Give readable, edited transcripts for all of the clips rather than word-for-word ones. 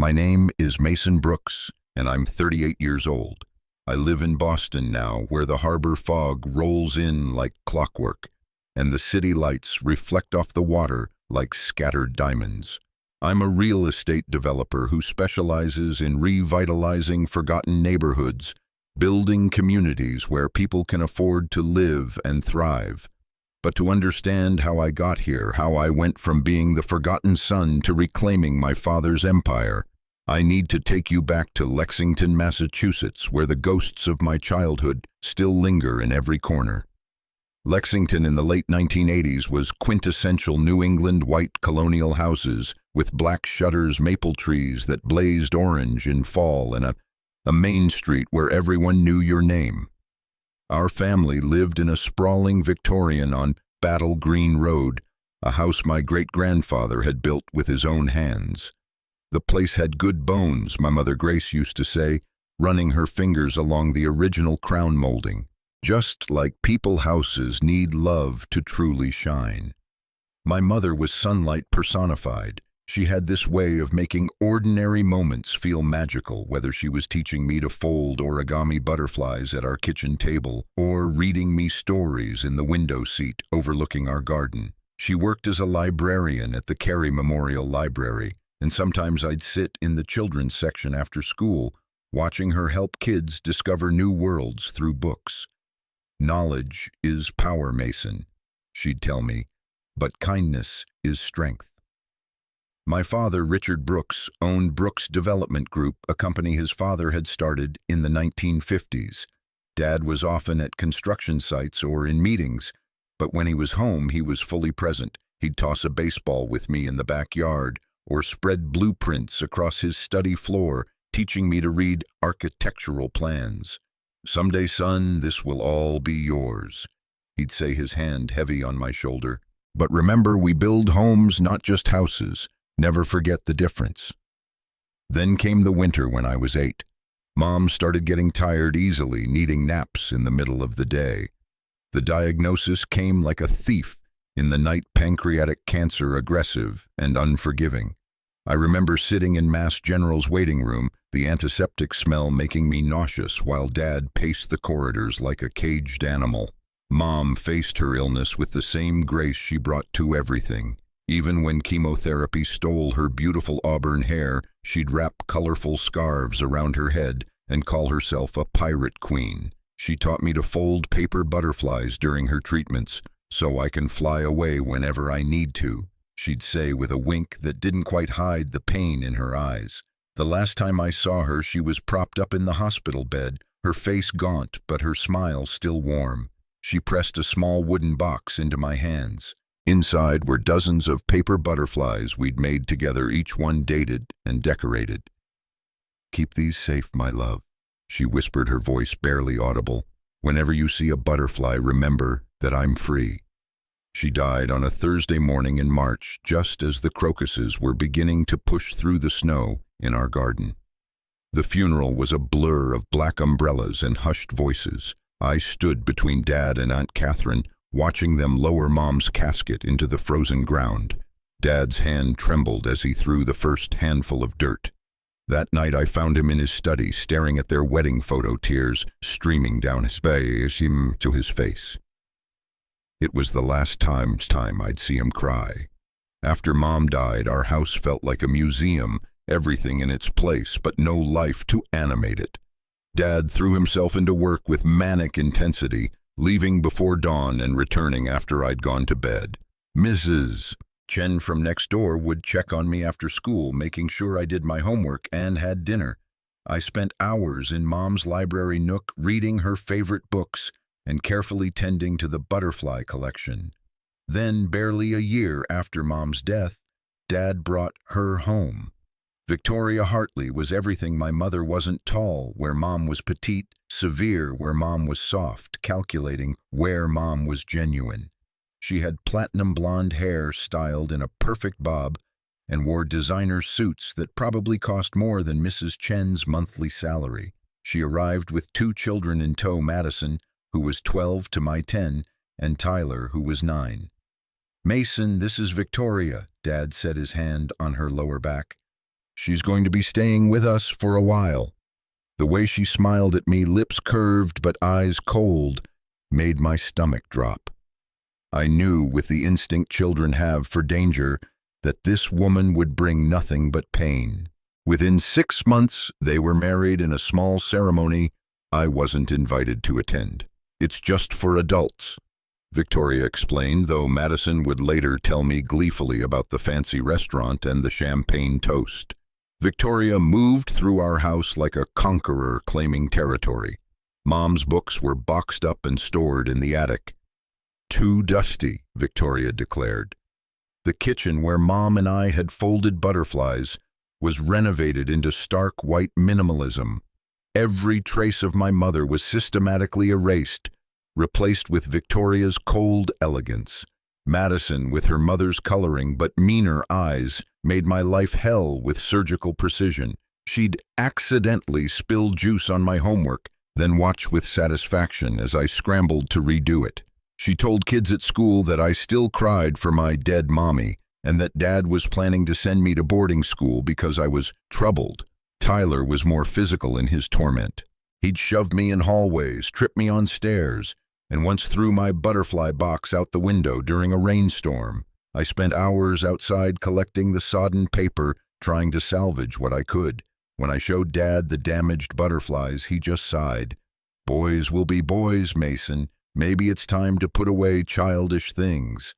My name is Mason Brooks, and I'm 38 years old. I live in Boston now, where the harbor fog rolls in like clockwork, and the city lights reflect off the water like scattered diamonds. I'm a real estate developer who specializes in revitalizing forgotten neighborhoods, building communities where people can afford to live and thrive. But to understand how I got here, how I went from being the forgotten son to reclaiming my father's empire, I need to take you back to Lexington, Massachusetts, where the ghosts of my childhood still linger in every corner. Lexington in the late 1980s was quintessential New England white colonial houses with black shutters, maple trees that blazed orange in fall, and a main street where everyone knew your name. Our family lived in a sprawling Victorian on Battle Green Road, a house my great-grandfather had built with his own hands. The place had good bones, my mother Grace used to say, running her fingers along the original crown molding. Just like people houses need love to truly shine. My mother was sunlight personified. She had this way of making ordinary moments feel magical, whether she was teaching me to fold origami butterflies at our kitchen table or reading me stories in the window seat overlooking our garden. She worked as a librarian at the Carey Memorial Library, and sometimes I'd sit in the children's section after school, watching her help kids discover new worlds through books. "Knowledge is power, Mason," she'd tell me, "but kindness is strength." My father, Richard Brooks, owned Brooks Development Group, a company his father had started in the 1950s. Dad was often at construction sites or in meetings, but when he was home, he was fully present. He'd toss a baseball with me in the backyard or spread blueprints across his study floor, teaching me to read architectural plans. "Someday, son, this will all be yours," he'd say, his hand heavy on my shoulder. "But remember, we build homes, not just houses. Never forget the difference." Then came the winter when I was 8. Mom started getting tired easily, needing naps in the middle of the day. The diagnosis came like a thief in the night: pancreatic cancer, aggressive and unforgiving. I remember sitting in Mass General's waiting room, the antiseptic smell making me nauseous while Dad paced the corridors like a caged animal. Mom faced her illness with the same grace she brought to everything. Even when chemotherapy stole her beautiful auburn hair, she'd wrap colorful scarves around her head and call herself a pirate queen. She taught me to fold paper butterflies during her treatments, "so I can fly away whenever I need to," she'd say with a wink that didn't quite hide the pain in her eyes. The last time I saw her, she was propped up in the hospital bed, her face gaunt but her smile still warm. She pressed a small wooden box into my hands. Inside were dozens of paper butterflies we'd made together, each one dated and decorated. "Keep these safe, my love," she whispered, her voice barely audible. "Whenever you see a butterfly, remember that I'm free." She died on a Thursday morning in March, just as the crocuses were beginning to push through the snow in our garden. The funeral was a blur of black umbrellas and hushed voices. I stood between Dad and Aunt Catherine, watching them lower Mom's casket into the frozen ground. Dad's hand trembled as he threw the first handful of dirt. That night I found him in his study, staring at their wedding photo, tears streaming down his face to his face. It was the last time I'd see him cry. After Mom died, our house felt like a museum, everything in its place, but no life to animate it. Dad threw himself into work with manic intensity, leaving before dawn and returning after I'd gone to bed. Mrs. Chen from next door would check on me after school, making sure I did my homework and had dinner. I spent hours in Mom's library nook reading her favorite books and carefully tending to the butterfly collection. Then, barely a year after Mom's death, Dad brought her home. Victoria Hartley was everything my mother wasn't: tall where Mom was petite, severe where Mom was soft, calculating where Mom was genuine. She had platinum blonde hair styled in a perfect bob and wore designer suits that probably cost more than Mrs. Chen's monthly salary. She arrived with 2 children in tow: Madison, who was 12 to my 10, and Tyler, who was 9. "Mason, this is Victoria," Dad set his hand on her lower back. She's going to be staying with us for a while." The way she smiled at me, lips curved but eyes cold, made my stomach drop. I knew, with the instinct children have for danger, that this woman would bring nothing but pain. Within 6 months, they were married in a small ceremony I wasn't invited to attend. "It's just for adults," Victoria explained, though Madison would later tell me gleefully about the fancy restaurant and the champagne toast. Victoria moved through our house like a conqueror claiming territory. Mom's books were boxed up and stored in the attic. "Too dusty," Victoria declared. The kitchen, where Mom and I had folded butterflies, was renovated into stark white minimalism. Every trace of my mother was systematically erased, replaced with Victoria's cold elegance. Madison, with her mother's coloring but meaner eyes, made my life hell with surgical precision. She'd accidentally spill juice on my homework, then watch with satisfaction as I scrambled to redo it. She told kids at school that I still cried for my dead mommy, and that Dad was planning to send me to boarding school because I was troubled. Tyler was more physical in his torment. He'd shove me in hallways, trip me on stairs, and once threw my butterfly box out the window during a rainstorm. I spent hours outside collecting the sodden paper, trying to salvage what I could. When I showed Dad the damaged butterflies, he just sighed. "Boys will be boys, Mason. Maybe it's time to put away childish things."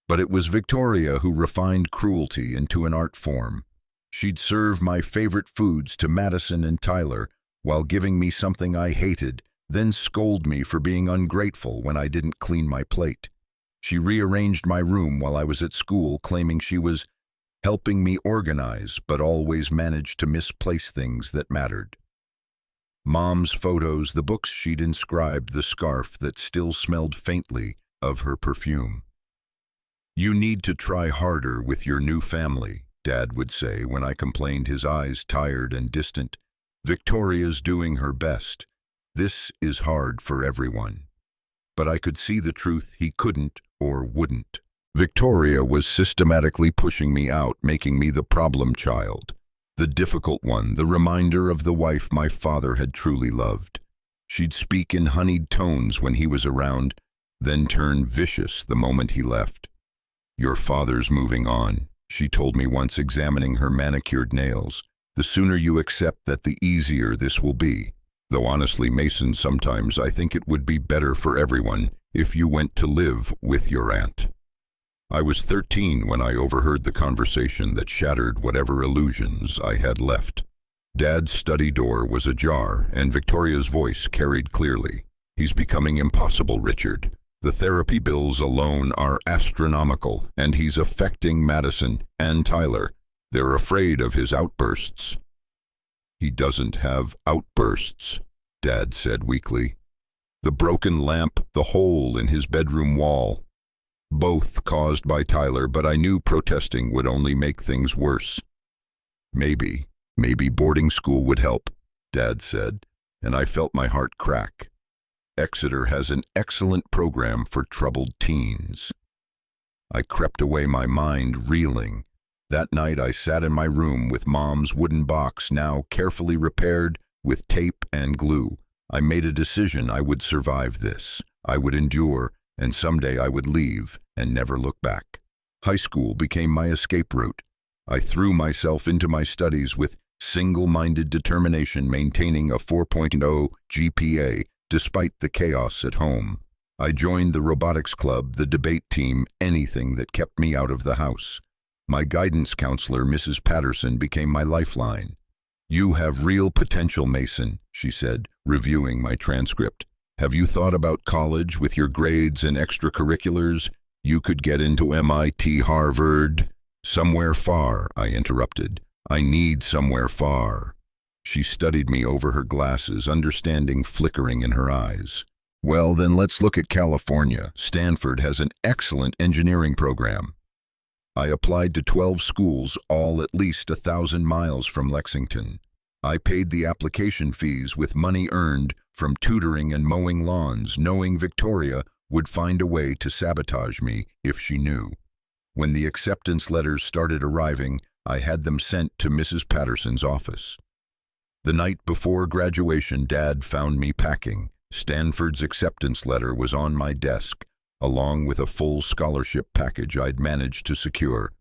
But it was Victoria who refined cruelty into an art form. She'd serve my favorite foods to Madison and Tyler while giving me something I hated, then scold me for being ungrateful when I didn't clean my plate. She rearranged my room while I was at school, claiming she was helping me organize, but always managed to misplace things that mattered. Mom's photos, the books she'd inscribed, the scarf that still smelled faintly of her perfume. "You need to try harder with your new family," Dad would say when I complained, his eyes tired and distant. "Victoria's doing her best. This is hard for everyone." But I could see the truth: he couldn't or wouldn't. Victoria was systematically pushing me out, making me the problem child, the difficult one, the reminder of the wife my father had truly loved. She'd speak in honeyed tones when he was around, then turn vicious the moment he left. "Your father's moving on," she told me once, examining her manicured nails. "The sooner you accept that, the easier this will be. Though honestly, Mason, sometimes I think it would be better for everyone if you went to live with your aunt." I was 13 when I overheard the conversation that shattered whatever illusions I had left. Dad's study door was ajar, and Victoria's voice carried clearly. "He's becoming impossible, Richard. The therapy bills alone are astronomical, and he's affecting Madison and Tyler. They're afraid of his outbursts." "He doesn't have outbursts," Dad said weakly. "The broken lamp, the hole in his bedroom wall. Both caused by Tyler, but I knew protesting would only make things worse." Maybe boarding school would help," Dad said, and I felt my heart crack. Exeter has an excellent program for troubled teens. I crept away, my mind reeling. That night I sat in my room with Mom's wooden box, now carefully repaired with tape and glue. I made a decision: I would survive this. I would endure, and someday I would leave and never look back. High school became my escape route. I threw myself into my studies with single-minded determination, maintaining a 4.0 GPA despite the chaos at home. I joined the robotics club, the debate team, anything that kept me out of the house. My guidance counselor, Mrs. Patterson, became my lifeline. "You have real potential, Mason," she said, reviewing my transcript. "Have you thought about college? With your grades and extracurriculars, you could get into MIT, Harvard." "Somewhere far," I interrupted. "I need somewhere far." She studied me over her glasses, understanding flickering in her eyes. "Well, then let's look at California. Stanford has an excellent engineering program." I applied to 12 schools, all at least 1,000 miles from Lexington. I paid the application fees with money earned from tutoring and mowing lawns, knowing Victoria would find a way to sabotage me if she knew. When the acceptance letters started arriving, I had them sent to Mrs. Patterson's office. The night before graduation, Dad found me packing. Stanford's acceptance letter was on my desk, along with a full scholarship package I'd managed to secure.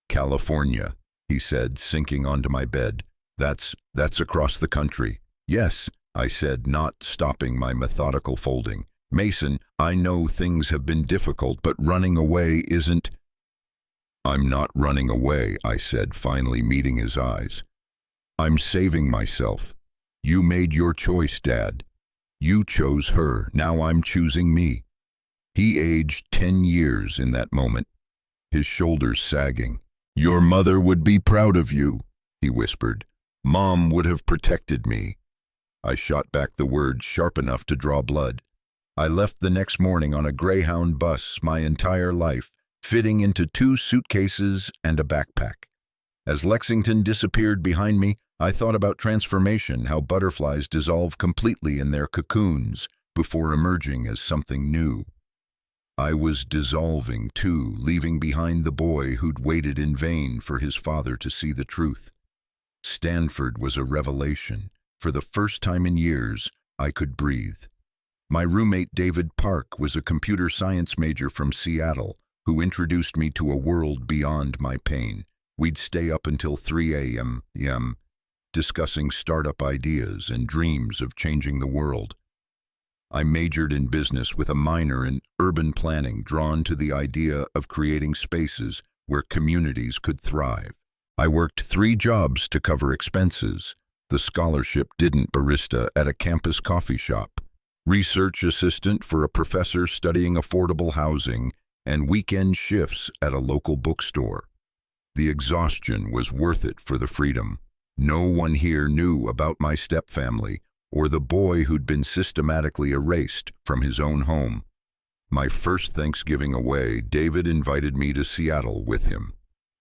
"California," he said, sinking onto my bed. That's across the country." "Yes," I said, not stopping my methodical folding. "Mason, I know things have been difficult, but running away isn't—" "I'm not running away," I said, finally meeting his eyes. "I'm saving myself. You made your choice, Dad. You chose her, now I'm choosing me." He aged 10 years in that moment, his shoulders sagging. "Your mother would be proud of you," he whispered. "Mom would have protected me." I shot back the words sharp enough to draw blood. I left the next morning on a Greyhound bus, my entire life fitting into 2 suitcases and a backpack. As Lexington disappeared behind me, I thought about transformation, how butterflies dissolve completely in their cocoons before emerging as something new. I was dissolving too, leaving behind the boy who'd waited in vain for his father to see the truth. Stanford was a revelation. For the first time in years, I could breathe. My roommate David Park was a computer science major from Seattle who introduced me to a world beyond my pain. We'd stay up until 3 a.m. discussing startup ideas and dreams of changing the world. I majored in business with a minor in urban planning, drawn to the idea of creating spaces where communities could thrive. I worked 3 jobs to cover expenses. The scholarship didn't barista at a campus coffee shop, research assistant for a professor studying affordable housing, and weekend shifts at a local bookstore. The exhaustion was worth it for the freedom. No one here knew about my stepfamily or the boy who'd been systematically erased from his own home. My first Thanksgiving away, David invited me to Seattle with him.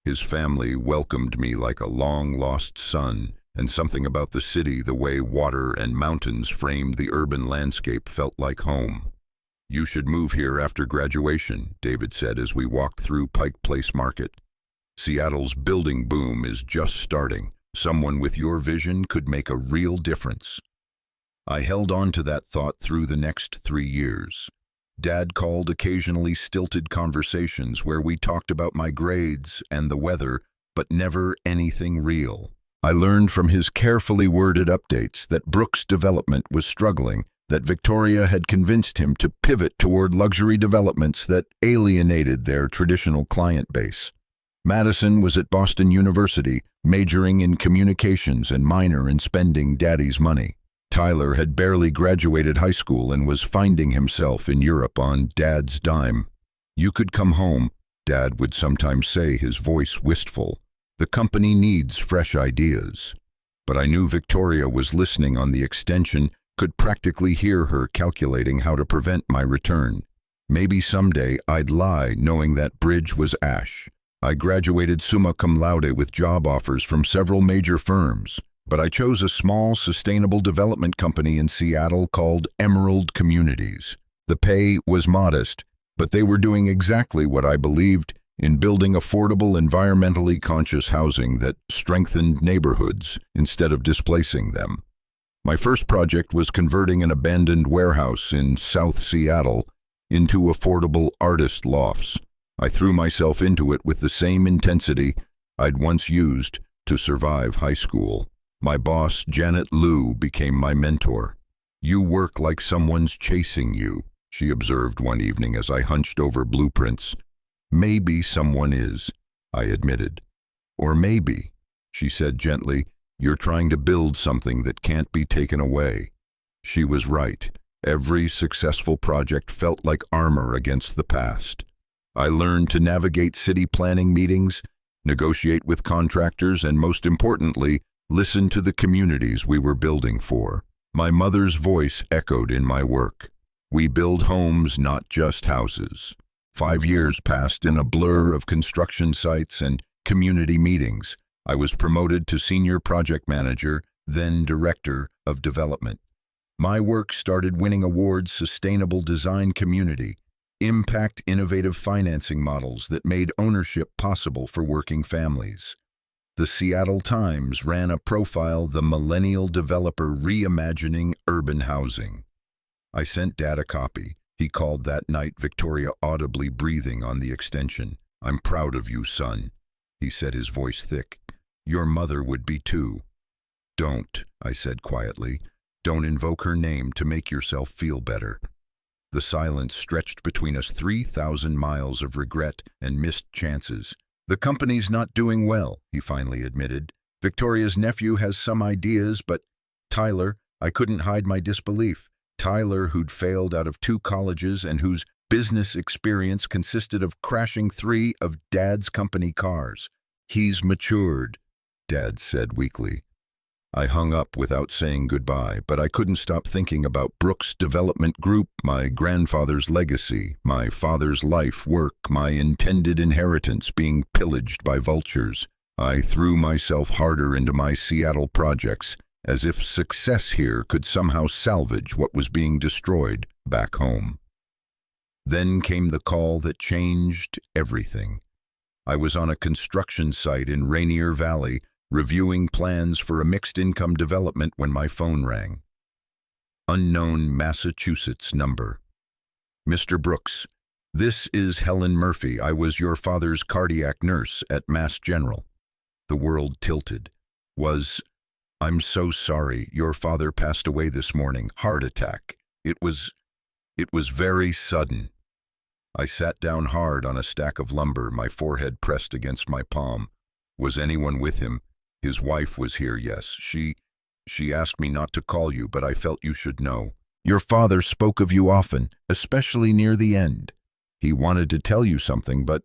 His family welcomed me like a long-lost son, and something about the city, the way water and mountains framed the urban landscape, felt like home. "You should move here after graduation," David said as we walked through Pike Place Market. "Seattle's building boom is just starting. Someone with your vision could make a real difference." I held on to that thought through the next 3 years. Dad called occasionally stilted conversations where we talked about my grades and the weather, but never anything real. I learned from his carefully worded updates that Brooks' development was struggling, that Victoria had convinced him to pivot toward luxury developments that alienated their traditional client base. Madison was at Boston University, majoring in communications and minor in spending Daddy's money. Tyler had barely graduated high school and was finding himself in Europe on Dad's dime. "You could come home," Dad would sometimes say, his voice wistful. "The company needs fresh ideas." But I knew Victoria was listening on the extension, could practically hear her calculating how to prevent my return. Maybe someday I'd lie knowing that bridge was ash. I graduated summa cum laude with job offers from several major firms, but I chose a small sustainable development company in Seattle called Emerald Communities. The pay was modest, but they were doing exactly what I believed in, building affordable, environmentally conscious housing that strengthened neighborhoods instead of displacing them. My first project was converting an abandoned warehouse in South Seattle into affordable artist lofts. I threw myself into it with the same intensity I'd once used to survive high school. My boss, Janet Liu, became my mentor. "You work like someone's chasing you," she observed one evening as I hunched over blueprints. "Maybe someone is," I admitted. "Or maybe," she said gently, "you're trying to build something that can't be taken away." She was right. Every successful project felt like armor against the past. I learned to navigate city planning meetings, negotiate with contractors, and most importantly, listen to the communities we were building for. My mother's voice echoed in my work. We build homes, not just houses. 5 years passed in a blur of construction sites and community meetings. I was promoted to senior project manager, then director of development. My work started winning awards: sustainable design community, impact innovative financing models that made ownership possible for working families. The Seattle Times ran a profile, "The Millennial Developer Reimagining Urban Housing." I sent Dad a copy. He called that night, Victoria audibly breathing on the extension. "I'm proud of you, son," he said, his voice thick. "Your mother would be too." "Don't," I said quietly. "Don't invoke her name to make yourself feel better." The silence stretched between us, 3,000 miles of regret and missed chances. "The company's not doing well," he finally admitted. "Victoria's nephew has some ideas, but—" Tyler, I couldn't hide my disbelief. Tyler, who'd failed out of 2 colleges and whose business experience consisted of crashing 3 of Dad's company cars. "He's matured," Dad said weakly. I hung up without saying goodbye, but I couldn't stop thinking about Brooks Development Group, my grandfather's legacy, my father's life work, my intended inheritance being pillaged by vultures. I threw myself harder into my Seattle projects, as if success here could somehow salvage what was being destroyed back home. Then came the call that changed everything. I was on a construction site in Rainier Valley, reviewing plans for a mixed-income development when my phone rang. Unknown Massachusetts number. "Mr. Brooks, this is Helen Murphy. I was your father's cardiac nurse at Mass General." The world tilted. "I'm so sorry. Your father passed away this morning. Heart attack. It was very sudden." I sat down hard on a stack of lumber, my forehead pressed against my palm. "Was anyone with him?" "His wife was here, yes. She asked me not to call you, but I felt you should know. Your father spoke of you often, especially near the end. He wanted to tell you something, but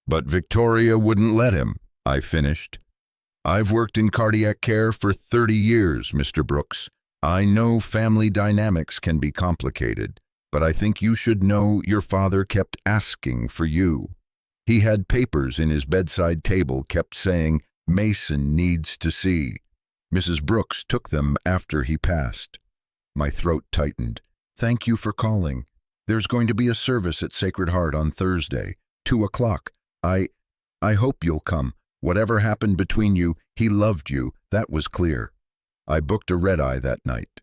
Victoria wouldn't let him," I finished. "I've worked in cardiac care for 30 years, Mr. Brooks. I know family dynamics can be complicated, but I think you should know your father kept asking for you. He had papers in his bedside table, kept saying, 'Mason needs to see.' Mrs. Brooks took them after he passed." My throat tightened. "Thank you for calling. There's going to be a service at Sacred Heart on Thursday, 2 o'clock. I hope you'll come. Whatever happened between you, he loved you, that was clear." I booked a red-eye that night.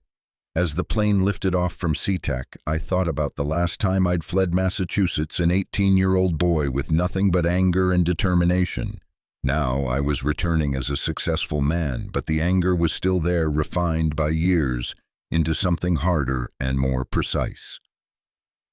As the plane lifted off from SeaTac, I thought about the last time I'd fled Massachusetts, an 18-year-old boy with nothing but anger and determination. Now I was returning as a successful man, but the anger was still there, refined by years into something harder and more precise.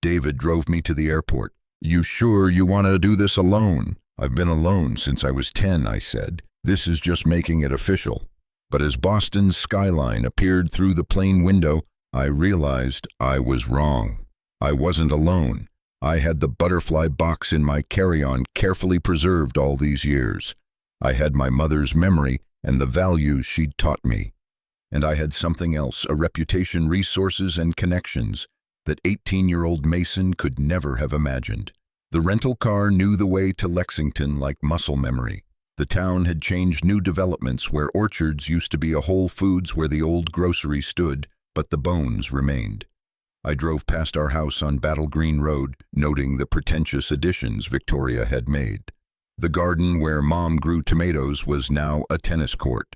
David drove me to the airport. "You sure you want to do this alone?" "I've been alone since I was 10, I said. "This is just making it official." But as Boston's skyline appeared through the plane window, I realized I was wrong. I wasn't alone. I had the butterfly box in my carry-on, carefully preserved all these years. I had my mother's memory and the values she'd taught me. And I had something else, a reputation, resources, and connections that 18-year-old Mason could never have imagined. The rental car knew the way to Lexington like muscle memory. The town had changed, new developments where Orchards used to be, a Whole Foods where the old grocery stood, but the bones remained. I drove past our house on Battle Green Road, noting the pretentious additions Victoria had made. The garden where Mom grew tomatoes was now a tennis court.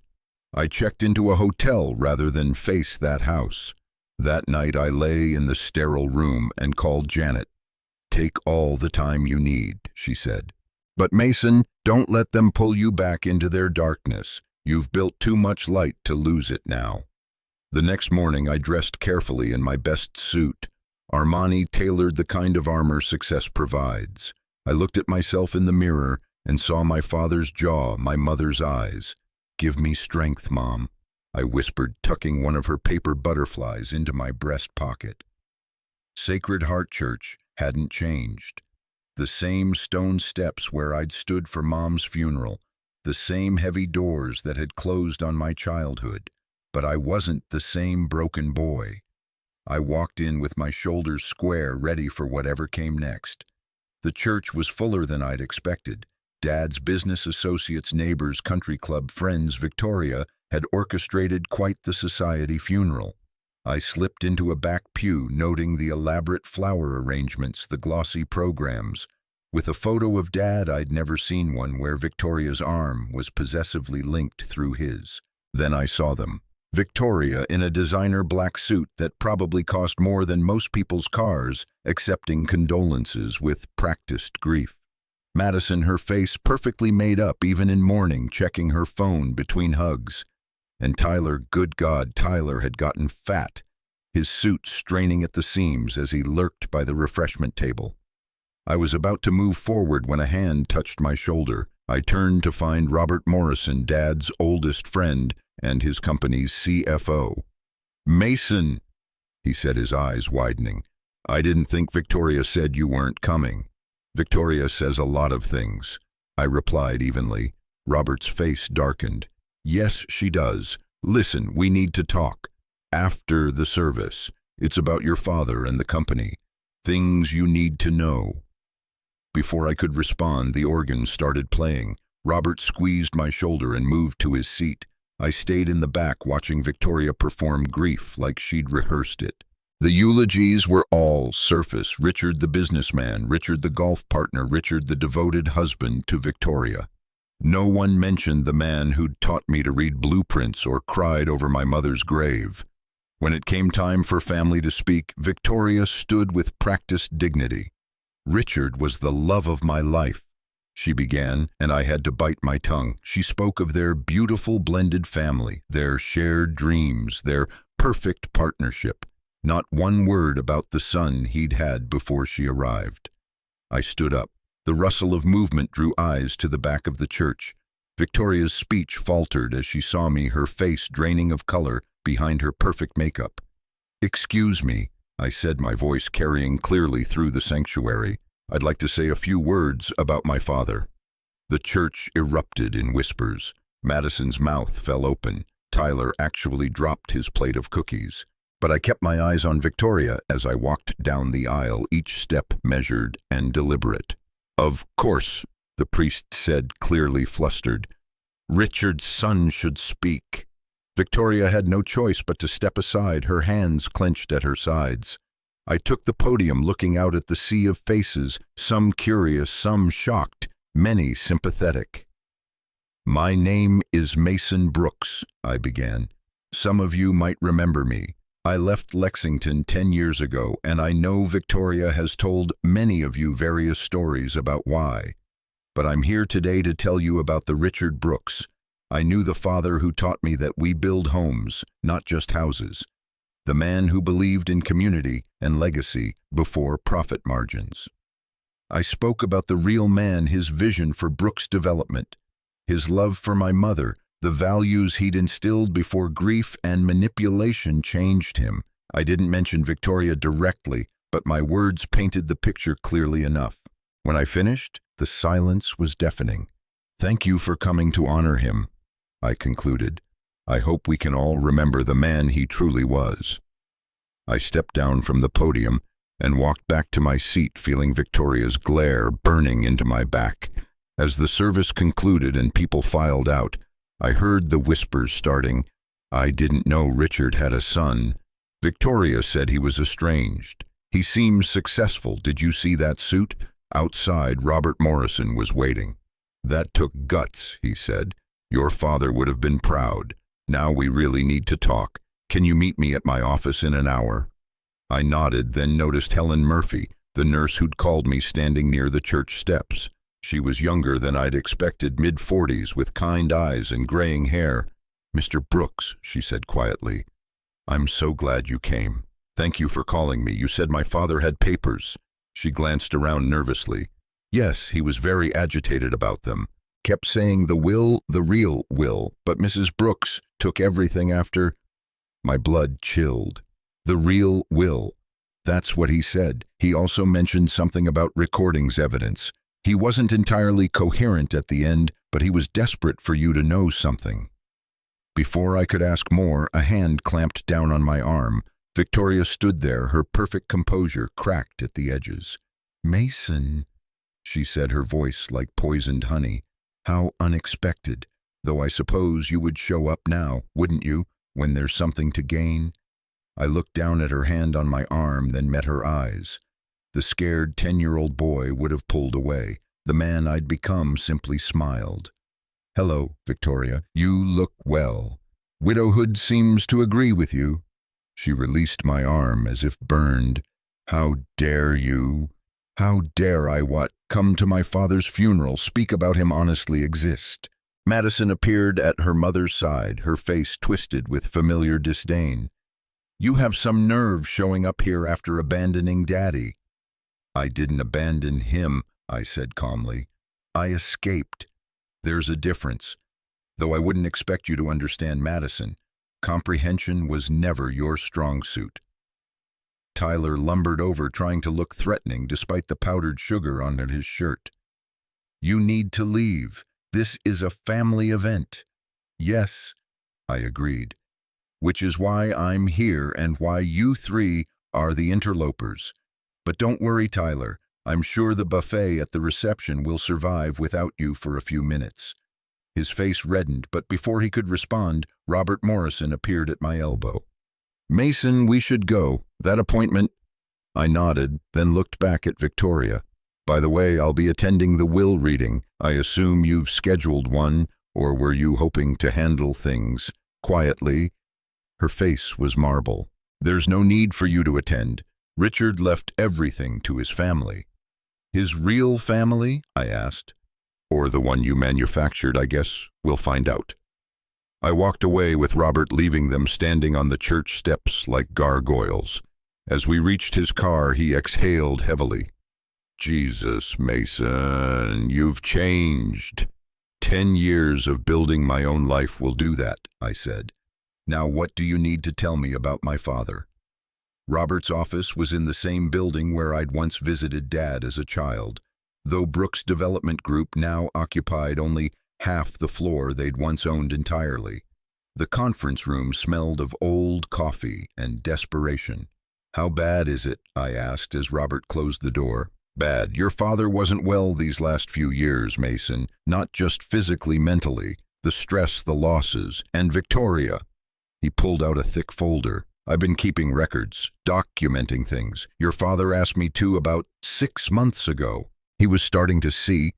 I checked into a hotel rather than face that house. That night I lay in the sterile room and called Janet. "Take all the time you need," she said. "But Mason, don't let them pull you back into their darkness. You've built too much light to lose it now." The next morning I dressed carefully in my best suit. Armani tailored, the kind of armor success provides. I looked at myself in the mirror and saw my father's jaw, my mother's eyes. "Give me strength, Mom," I whispered, tucking one of her paper butterflies into my breast pocket. Sacred Heart Church hadn't changed. The same stone steps where I'd stood for Mom's funeral, the same heavy doors that had closed on my childhood. But I wasn't the same broken boy. I walked in with my shoulders square, ready for whatever came next. The church was fuller than I'd expected. Dad's business associates, neighbors, country club friends, Victoria had orchestrated quite the society funeral. I slipped into a back pew, noting the elaborate flower arrangements, the glossy programs. with a photo of Dad. I'd never seen one where Victoria's arm was possessively linked through his. Then I saw them. Victoria in a designer black suit that probably cost more than most people's cars, accepting condolences with practiced grief. Madison, her face perfectly made up even in mourning, checking her phone between hugs. And Tyler, good God, Tyler had gotten fat, his suit straining at the seams as he lurked by the refreshment table. I was about to move forward when a hand touched my shoulder. I turned to find Robert Morrison, Dad's oldest friend and his company's CFO. "Mason," he said, his eyes widening. "I didn't think Victoria said you weren't coming." "Victoria says a lot of things," I replied evenly. Robert's face darkened. "Yes, she does. Listen, we need to talk. After the service. It's about your father and the company. Things you need to know." Before I could respond, the organ started playing. Robert squeezed my shoulder and moved to his seat. I stayed in the back watching Victoria perform grief like she'd rehearsed it. The eulogies were all surface. Richard the businessman, Richard the golf partner, Richard the devoted husband to Victoria. No one mentioned the man who'd taught me to read blueprints or cried over my mother's grave. When it came time for family to speak, Victoria stood with practiced dignity. "Richard was the love of my life," she began, and I had to bite my tongue. She spoke of their beautiful blended family, their shared dreams, their perfect partnership. Not one word about the son he'd had before she arrived. I stood up. The rustle of movement drew eyes to the back of the church. Victoria's speech faltered as she saw me, her face draining of color behind her perfect makeup. "Excuse me," I said, my voice carrying clearly through the sanctuary. "I'd like to say a few words about my father." The church erupted in whispers. Madison's mouth fell open. Tyler actually dropped his plate of cookies. But I kept my eyes on Victoria as I walked down the aisle, each step measured and deliberate. "Of course," the priest said, clearly flustered. "Richard's son should speak." Victoria had no choice but to step aside, her hands clenched at her sides. I took the podium, looking out at the sea of faces, some curious, some shocked, many sympathetic. "My name is Mason Brooks," I began. "Some of you might remember me. I left Lexington 10 years ago, and I know Victoria has told many of you various stories about why. But I'm here today to tell you about the Richard Brooks. I knew the father who taught me that we build homes, not just houses. The man who believed in community and legacy before profit margins. I spoke about the real man, his vision for Brooks' development, his love for my mother, the values he'd instilled before grief and manipulation changed him. I didn't mention Victoria directly, but my words painted the picture clearly enough. When I finished, the silence was deafening. "Thank you for coming to honor him," I concluded. "I hope we can all remember the man he truly was." I stepped down from the podium and walked back to my seat, feeling Victoria's glare burning into my back. As the service concluded and people filed out, I heard the whispers starting. "I didn't know Richard had a son. Victoria said he was estranged. He seems successful. Did you see that suit?" Outside, Robert Morrison was waiting. "That took guts," he said. "Your father would have been proud. Now we really need to talk. Can you meet me at my office in an hour?" I nodded, then noticed Helen Murphy, the nurse who'd called me, standing near the church steps. She was younger than I'd expected, mid-40s, with kind eyes and graying hair. "Mr. Brooks," she said quietly, "I'm so glad you came. Thank you for calling me. You said my father had papers." She glanced around nervously. "Yes, he was very agitated about them. Kept saying the will, the real will, but Mrs. Brooks took everything after." My blood chilled. "The real will. That's what he said. He also mentioned something about recordings evidence. He wasn't entirely coherent at the end, but he was desperate for you to know something." Before I could ask more, a hand clamped down on my arm. Victoria stood there, her perfect composure cracked at the edges. "Mason," she said, her voice like poisoned honey. "How unexpected. Though I suppose you would show up now, wouldn't you, when there's something to gain?" I looked down at her hand on my arm, then met her eyes. The scared 10-year-old boy would have pulled away. The man I'd become simply smiled. "Hello, Victoria. You look well. Widowhood seems to agree with you." She released my arm as if burned. "How dare you? How dare I what? Come to my father's funeral, speak about him honestly exist." Madison appeared at her mother's side, her face twisted with familiar disdain. "You have some nerve showing up here after abandoning Daddy." "I didn't abandon him," I said calmly. "I escaped. There's a difference. Though I wouldn't expect you to understand, Madison. Comprehension was never your strong suit." Tyler lumbered over, trying to look threatening despite the powdered sugar on his shirt. "You need to leave. This is a family event." "Yes," I agreed. "Which is why I'm here and why you three are the interlopers. But don't worry, Tyler. I'm sure the buffet at the reception will survive without you for a few minutes." His face reddened, but before he could respond, Robert Morrison appeared at my elbow. "Mason, we should go. That appointment—" I nodded, then looked back at Victoria. "By the way, I'll be attending the will reading. I assume you've scheduled one, or were you hoping to handle things quietly?" Her face was marble. "There's no need for you to attend. Richard left everything to his family." "His real family?" I asked. "Or the one you manufactured, I guess we'll find out." I walked away with Robert, leaving them standing on the church steps like gargoyles. As we reached his car, he exhaled heavily. "Jesus, Mason, you've changed." 10 years of building my own life will do that," I said. "Now what do you need to tell me about my father?" Robert's office was in the same building where I'd once visited Dad as a child, though Brooks' development group now occupied only half the floor they'd once owned entirely. The conference room smelled of old coffee and desperation. "How bad is it?" I asked as Robert closed the door. "Bad. Your father wasn't well these last few years, Mason. Not just physically, mentally. The stress, the losses, and Victoria." He pulled out a thick folder. "I've been keeping records, documenting things. Your father asked me to about 6 months ago. He was starting to see."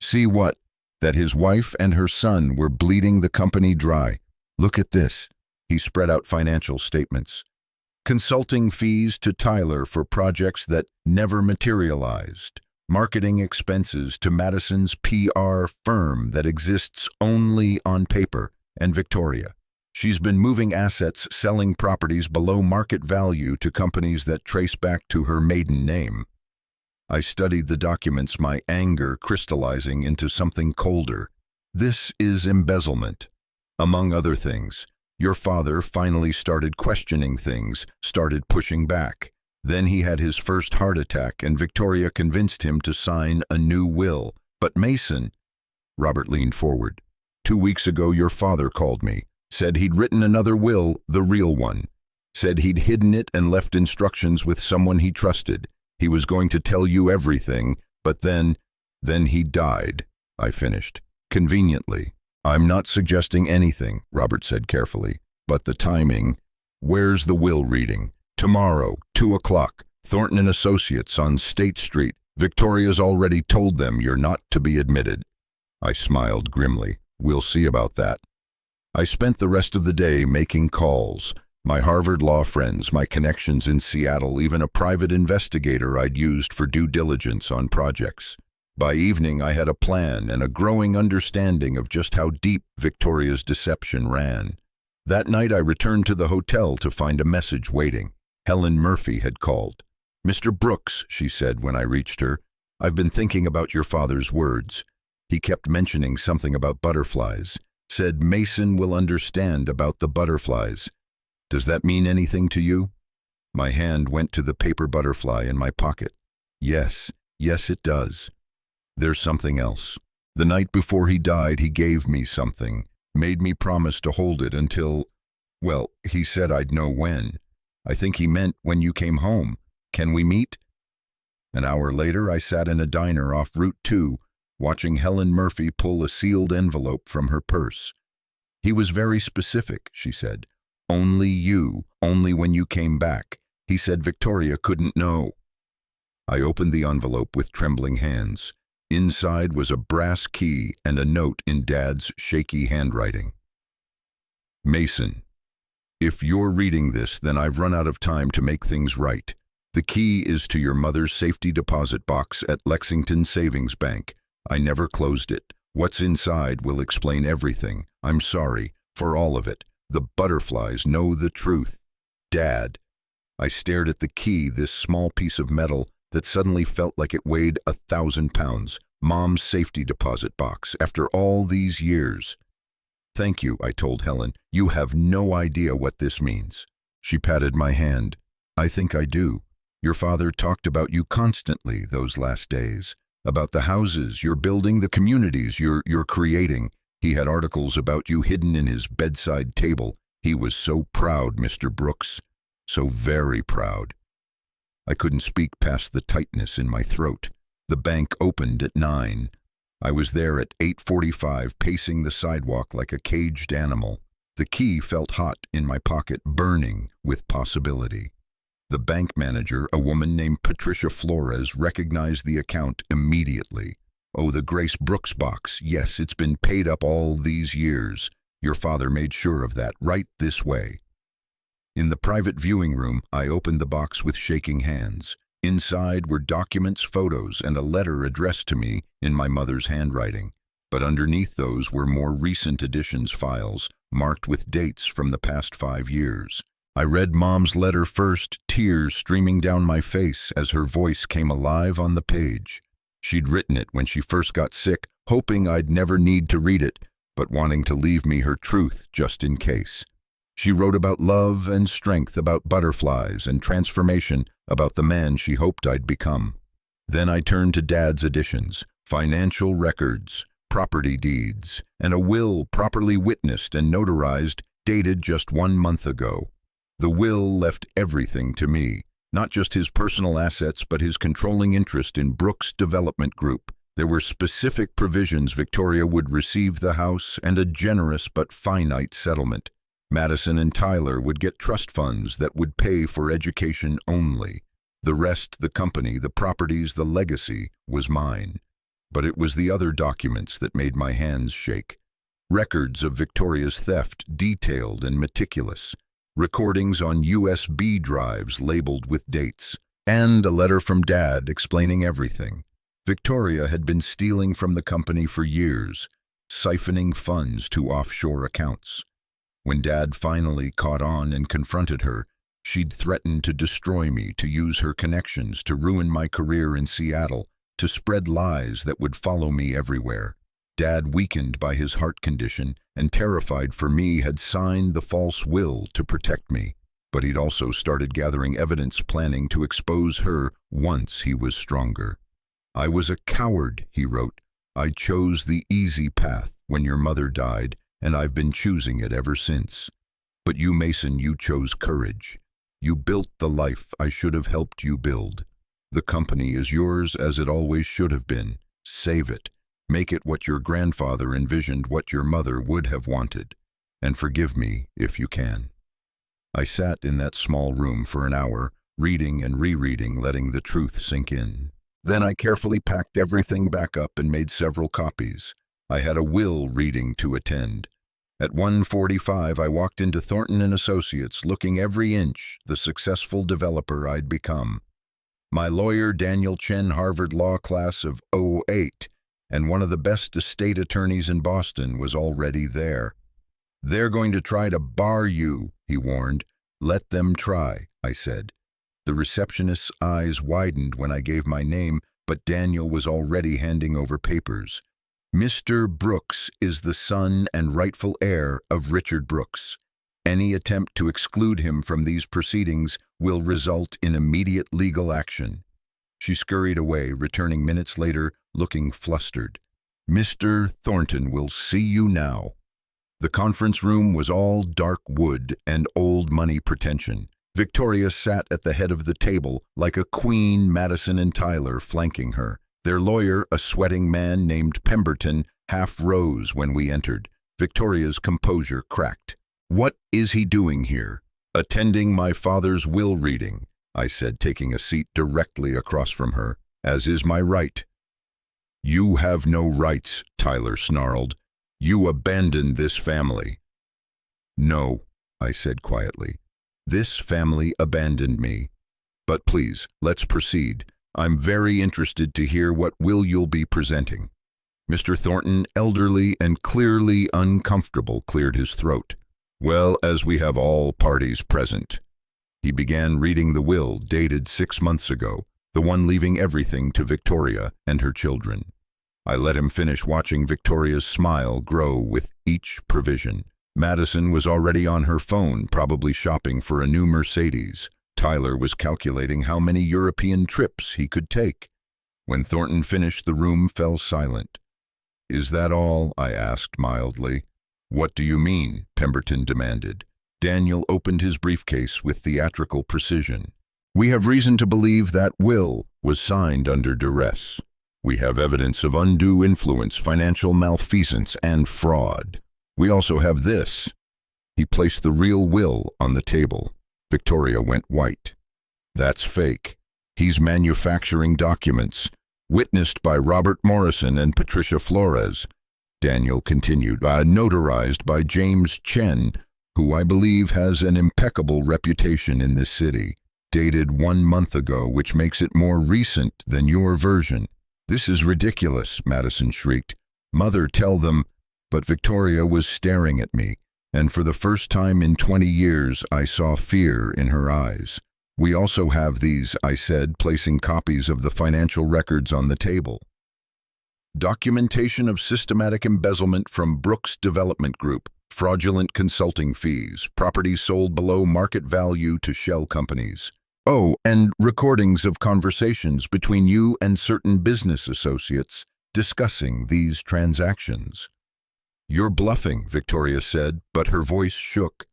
"See what?" "That his wife and her son were bleeding the company dry. Look at this." He spread out financial statements. "Consulting fees to Tyler for projects that never materialized. Marketing expenses to Madison's PR firm that exists only on paper. And Victoria. She's been moving assets, selling properties below market value to companies that trace back to her maiden name." I studied the documents, my anger crystallizing into something colder. "This is embezzlement. Among other things, your father finally started questioning things, started pushing back. Then he had his first heart attack and Victoria convinced him to sign a new will. But Mason—" Robert leaned forward. "2 weeks ago your father called me. Said he'd written another will, the real one. Said he'd hidden it and left instructions with someone he trusted. He was going to tell you everything, but then he died," I finished. "Conveniently." "I'm not suggesting anything," Robert said carefully, "but the timing—" "Where's the will reading?" "Tomorrow, 2 o'clock, Thornton and Associates on State Street. Victoria's already told them you're not to be admitted." I smiled grimly. "We'll see about that." I spent the rest of the day making calls. My Harvard law friends, my connections in Seattle, even a private investigator I'd used for due diligence on projects. By evening, I had a plan and a growing understanding of just how deep Victoria's deception ran. That night, I returned to the hotel to find a message waiting. Helen Murphy had called. "Mr. Brooks," she said when I reached her, "I've been thinking about your father's words. He kept mentioning something about butterflies. Said Mason will understand about the butterflies. Does that mean anything to you?" My hand went to the paper butterfly in my pocket. Yes, it does. There's something else. The night before he died, he gave me something, made me promise to hold it until, well, he said I'd know when. I think he meant when you came home. Can we meet? An hour later, I sat in a diner off Route 2, watching Helen Murphy pull a sealed envelope from her purse. "He was very specific," she said. "Only you, only when you came back. He said Victoria couldn't know." I opened the envelope with trembling hands. Inside was a brass key and a note in Dad's shaky handwriting. Mason, if you're reading this, then I've run out of time to make things right. The key is to your mother's safety deposit box at Lexington Savings Bank. I never closed it. What's inside will explain everything. I'm sorry for all of it. The butterflies know the truth. Dad. I stared at the key, this small piece of metal that suddenly felt like it weighed 1,000 pounds. Mom's safety deposit box, after all these years. Thank you, I told Helen. You have no idea what this means. She patted my hand. I think I do. Your father talked about you constantly those last days. About the houses you're building, the communities you're creating. He had articles about you hidden in his bedside table. He was so proud, Mr. Brooks. So very proud. I couldn't speak past the tightness in my throat. The bank opened at 9. I was there at 8:45, pacing the sidewalk like a caged animal. The key felt hot in my pocket, burning with possibility. The bank manager, a woman named Patricia Flores, recognized the account immediately. Oh, the Grace Brooks box. Yes, it's been paid up all these years. Your father made sure of that, right this way. In the private viewing room, I opened the box with shaking hands. Inside were documents, photos, and a letter addressed to me in my mother's handwriting. But underneath those were more recent editions files, marked with dates from the past 5 years. I read Mom's letter first, tears streaming down my face as her voice came alive on the page. She'd written it when she first got sick, hoping I'd never need to read it, but wanting to leave me her truth just in case. She wrote about love and strength, about butterflies and transformation, about the man she hoped I'd become. Then I turned to Dad's additions, financial records, property deeds, and a will properly witnessed and notarized, dated just 1 month ago. The will left everything to me, not just his personal assets, but his controlling interest in Brooks Development Group. There were specific provisions Victoria would receive the house and a generous but finite settlement. Madison and Tyler would get trust funds that would pay for education only. The rest, the company, the properties, the legacy, was mine. But it was the other documents that made my hands shake. Records of Victoria's theft, detailed and meticulous. Recordings on USB drives labeled with dates. And a letter from Dad explaining everything. Victoria had been stealing from the company for years, siphoning funds to offshore accounts. When Dad finally caught on and confronted her, she'd threatened to destroy me, to use her connections to ruin my career in Seattle, to spread lies that would follow me everywhere. Dad, weakened by his heart condition and terrified for me, had signed the false will to protect me. But he'd also started gathering evidence, planning to expose her once he was stronger. I was a coward, he wrote. I chose the easy path when your mother died, and I've been choosing it ever since. But you, Mason, you chose courage. You built the life I should have helped you build. The company is yours as it always should have been. Save it. Make it what your grandfather envisioned, what your mother would have wanted. And forgive me if you can. I sat in that small room for an hour, reading and rereading, letting the truth sink in. Then I carefully packed everything back up and made several copies. I had a will reading to attend. At 1:45, I walked into Thornton & Associates, looking every inch the successful developer I'd become. My lawyer, Daniel Chen, Harvard Law class of '08, and one of the best estate attorneys in Boston, was already there. They're going to try to bar you, he warned. Let them try, I said. The receptionist's eyes widened when I gave my name, but Daniel was already handing over papers. Mr. Brooks is the son and rightful heir of Richard Brooks. Any attempt to exclude him from these proceedings will result in immediate legal action. She scurried away, returning minutes later, looking flustered. Mr. Thornton will see you now. The conference room was all dark wood and old money pretension. Victoria sat at the head of the table like a queen, Madison and Tyler flanking her. Their lawyer, a sweating man named Pemberton, half rose when we entered. Victoria's composure cracked. What is he doing here? Attending my father's will reading. I said, taking a seat directly across from her, as is my right. You have no rights, Tyler snarled. You abandoned this family. No, I said quietly. This family abandoned me. But please, let's proceed. I'm very interested to hear what will you'll be presenting. Mr. Thornton, elderly and clearly uncomfortable, cleared his throat. Well, as we have all parties present. He began reading the will dated 6 months ago, the one leaving everything to Victoria and her children. I let him finish, watching Victoria's smile grow with each provision. Madison was already on her phone, probably shopping for a new Mercedes. Tyler was calculating how many European trips he could take. When Thornton finished, the room fell silent. Is that all? I asked mildly. What do you mean? Pemberton demanded. Daniel opened his briefcase with theatrical precision. We have reason to believe that will was signed under duress. We have evidence of undue influence, financial malfeasance, and fraud. We also have this. He placed the real will on the table. Victoria went white. That's fake. He's manufacturing documents, witnessed by Robert Morrison and Patricia Flores. Daniel continued, notarized by James Chen, who I believe has an impeccable reputation in this city. Dated 1 month ago, which makes it more recent than your version. This is ridiculous, Madison shrieked. Mother, tell them. But Victoria was staring at me, and for the first time in 20 years I saw fear in her eyes. We also have these, I said, placing copies of the financial records on the table. Documentation of systematic embezzlement from Brooks Development Group, fraudulent consulting fees, properties sold below market value to shell companies. Oh, and recordings of conversations between you and certain business associates discussing these transactions. You're bluffing, Victoria said, but her voice shook.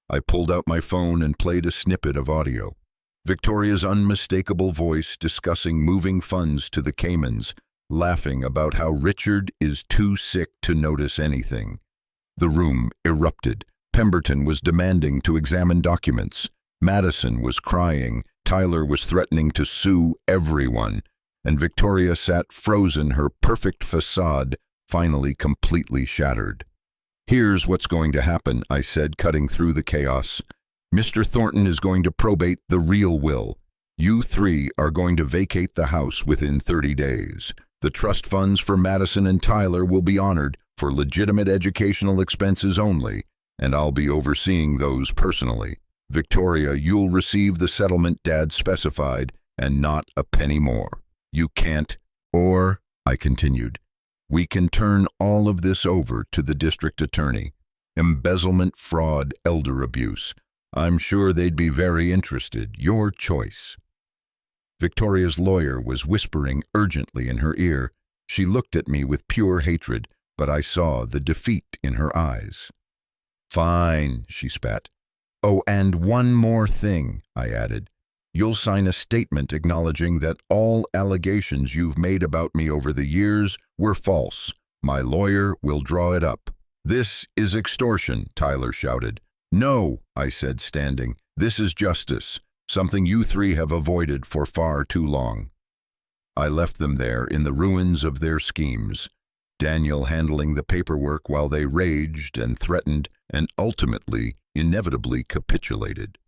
I pulled out my phone and played a snippet of audio. Victoria's unmistakable voice discussing moving funds to the Caymans, laughing about how Richard is too sick to notice anything. The room erupted. Pemberton was demanding to examine documents. Madison was crying. Tyler was threatening to sue everyone. And Victoria sat frozen, her perfect facade finally completely shattered. Here's what's going to happen, I said, cutting through the chaos. Mr. Thornton is going to probate the real will. You three are going to vacate the house within 30 days. The trust funds for Madison and Tyler will be honored for legitimate educational expenses only, and I'll be overseeing those personally. Victoria, you'll receive the settlement Dad specified, and not a penny more. You can't, or, I continued, we can turn all of this over to the district attorney. Embezzlement, fraud, elder abuse. I'm sure they'd be very interested. Your choice. Victoria's lawyer was whispering urgently in her ear. She looked at me with pure hatred, but I saw the defeat in her eyes. Fine, she spat. Oh, and one more thing, I added. You'll sign a statement acknowledging that all allegations you've made about me over the years were false. My lawyer will draw it up. This is extortion, Tyler shouted. No, I said, standing. This is justice, something you three have avoided for far too long. I left them there in the ruins of their schemes, Daniel handling the paperwork while they raged and threatened and ultimately, inevitably capitulated.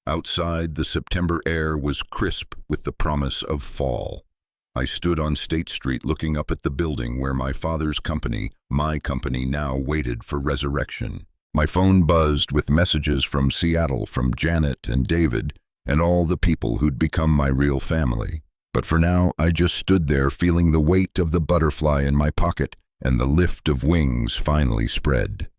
Outside, the September air was crisp with the promise of fall. I stood on State Street looking up at the building where my father's company, my company now, waited for resurrection. My phone buzzed with messages from Seattle, from Janet and David, and all the people who'd become my real family. But for now, I just stood there feeling the weight of the butterfly in my pocket, and the lift of wings finally spread.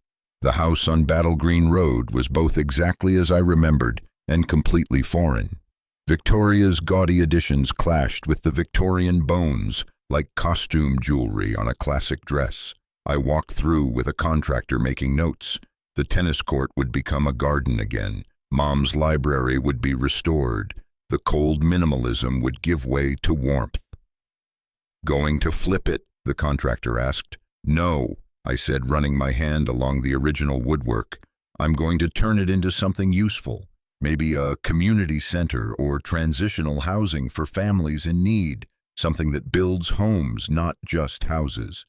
The house on Battle Green Road was both exactly as I remembered and completely foreign. Victoria's gaudy additions clashed with the Victorian bones like costume jewelry on a classic dress. I walked through with a contractor making notes. The tennis court would become a garden again. Mom's library would be restored. The cold minimalism would give way to warmth. Going to flip it? The contractor asked. No, I said, running my hand along the original woodwork. I'm going to turn it into something useful. Maybe a community center or transitional housing for families in need, something that builds homes, not just houses.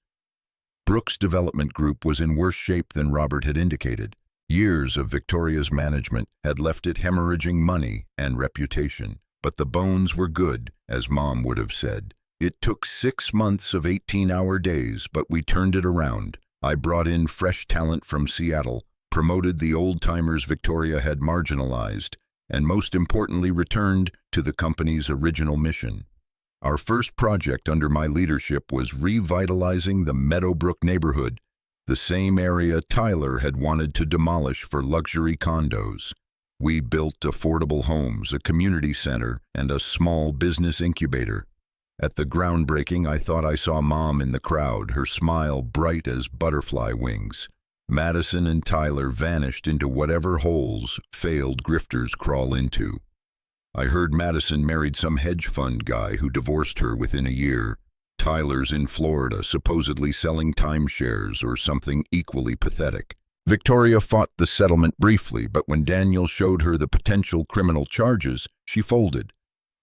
Brooks Development Group was in worse shape than Robert had indicated. Years of Victoria's management had left it hemorrhaging money and reputation, but the bones were good, as Mom would have said. It took 6 months of 18-hour days, but we turned it around. I brought in fresh talent from Seattle, promoted the old-timers Victoria had marginalized, and most importantly returned to the company's original mission. Our first project under my leadership was revitalizing the Meadowbrook neighborhood, the same area Tyler had wanted to demolish for luxury condos. We built affordable homes, a community center, and a small business incubator. At the groundbreaking, I thought I saw Mom in the crowd, her smile bright as butterfly wings. Madison and Tyler vanished into whatever holes failed grifters crawl into. I heard Madison married some hedge fund guy who divorced her within a year. Tyler's in Florida, supposedly selling timeshares or something equally pathetic. Victoria fought the settlement briefly, but when Daniel showed her the potential criminal charges, she folded.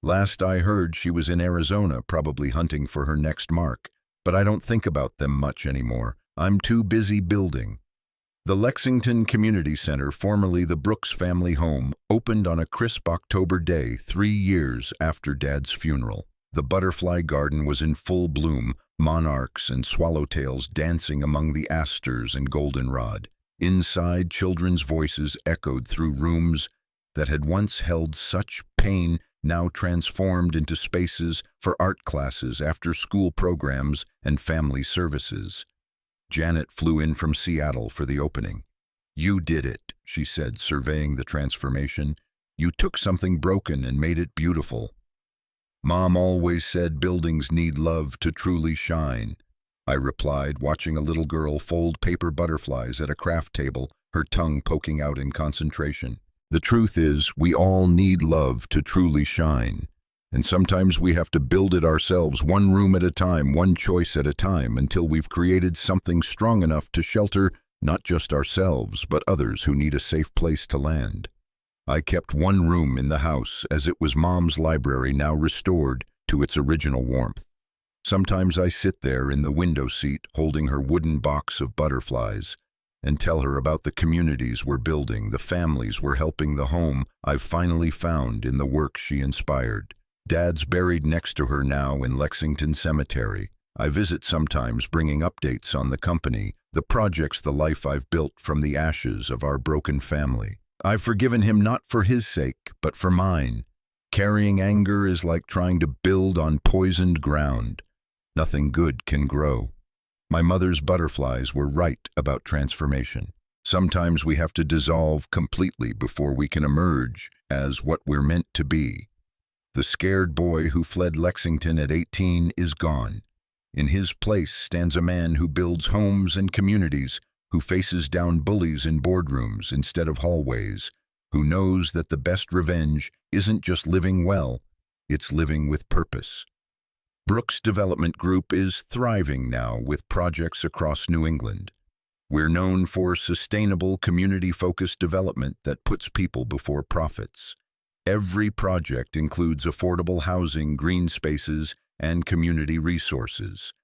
Last I heard, she was in Arizona, probably hunting for her next mark. But I don't think about them much anymore. I'm too busy building. The Lexington Community Center, formerly the Brooks family home, opened on a crisp October day 3 years after Dad's funeral. The butterfly garden was in full bloom, monarchs and swallowtails dancing among the asters and goldenrod. Inside, children's voices echoed through rooms that had once held such pain, now transformed into spaces for art classes, after-school programs, and family services. Janet flew in from Seattle for the opening. "You did it," she said, surveying the transformation. "You took something broken and made it beautiful." "Mom always said buildings need love to truly shine," I replied, watching a little girl fold paper butterflies at a craft table, her tongue poking out in concentration. The truth is, we all need love to truly shine. And sometimes we have to build it ourselves, one room at a time, one choice at a time, until we've created something strong enough to shelter not just ourselves, but others who need a safe place to land. I kept one room in the house, as it was Mom's library, now restored to its original warmth. Sometimes I sit there in the window seat, holding her wooden box of butterflies, and tell her about the communities we're building, the families we're helping, the home I've finally found in the work she inspired. Dad's buried next to her now in Lexington Cemetery. I visit sometimes, bringing updates on the company, the projects, the life I've built from the ashes of our broken family. I've forgiven him not for his sake, but for mine. Carrying anger is like trying to build on poisoned ground. Nothing good can grow. My mother's butterflies were right about transformation. Sometimes we have to dissolve completely before we can emerge as what we're meant to be. The scared boy who fled Lexington at 18 is gone. In his place stands a man who builds homes and communities, who faces down bullies in boardrooms instead of hallways, who knows that the best revenge isn't just living well, it's living with purpose. Brooks Development Group is thriving now with projects across New England. We're known for sustainable, community-focused development that puts people before profits. Every project includes affordable housing, green spaces, and community resources.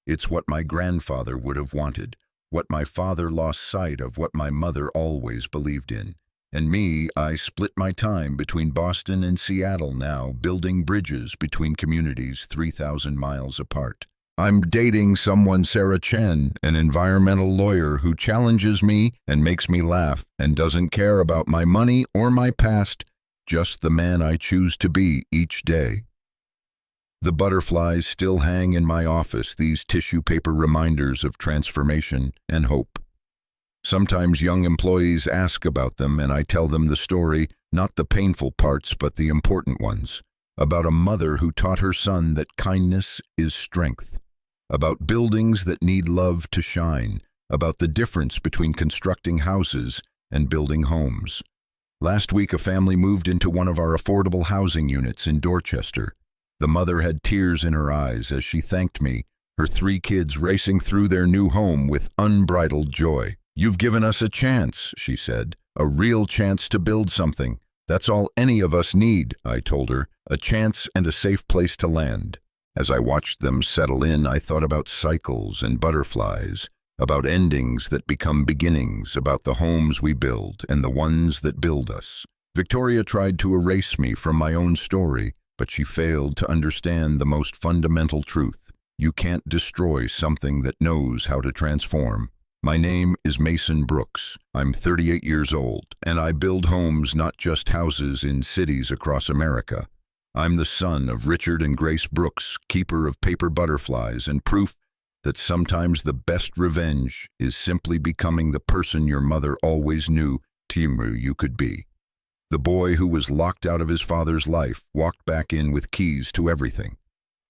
It's what my grandfather would have wanted, what my father lost sight of, what my mother always believed in. And me, I split my time between Boston and Seattle now, building bridges between communities 3,000 miles apart. I'm dating someone, Sarah Chen, an environmental lawyer who challenges me and makes me laugh and doesn't care about my money or my past, just the man I choose to be each day. The butterflies still hang in my office, these tissue paper reminders of transformation and hope. Sometimes young employees ask about them, and I tell them the story, not the painful parts, but the important ones. About a mother who taught her son that kindness is strength. About buildings that need love to shine. About the difference between constructing houses and building homes. Last week, a family moved into one of our affordable housing units in Dorchester. The mother had tears in her eyes as she thanked me, her 3 kids racing through their new home with unbridled joy. "You've given us a chance," she said, "a real chance to build something. That's all any of us need, I told her, a chance and a safe place to land. As I watched them settle in, I thought about cycles and butterflies, about endings that become beginnings, about the homes we build and the ones that build us. Victoria tried to erase me from my own story, but she failed to understand the most fundamental truth. You can't destroy something that knows how to transform. My name is Mason Brooks. I'm 38 years old, and I build homes, not just houses, in cities across America. I'm the son of Richard and Grace Brooks, keeper of paper butterflies, and proof that sometimes the best revenge is simply becoming the person your mother always knew you could be. The boy who was locked out of his father's life walked back in with keys to everything.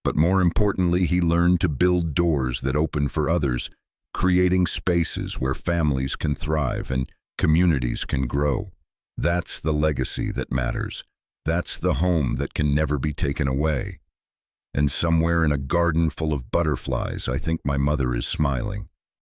But more importantly, he learned to build doors that open for others, creating spaces where families can thrive and communities can grow. That's the legacy that matters. That's the home that can never be taken away. And somewhere in a garden full of butterflies, I think my mother is smiling.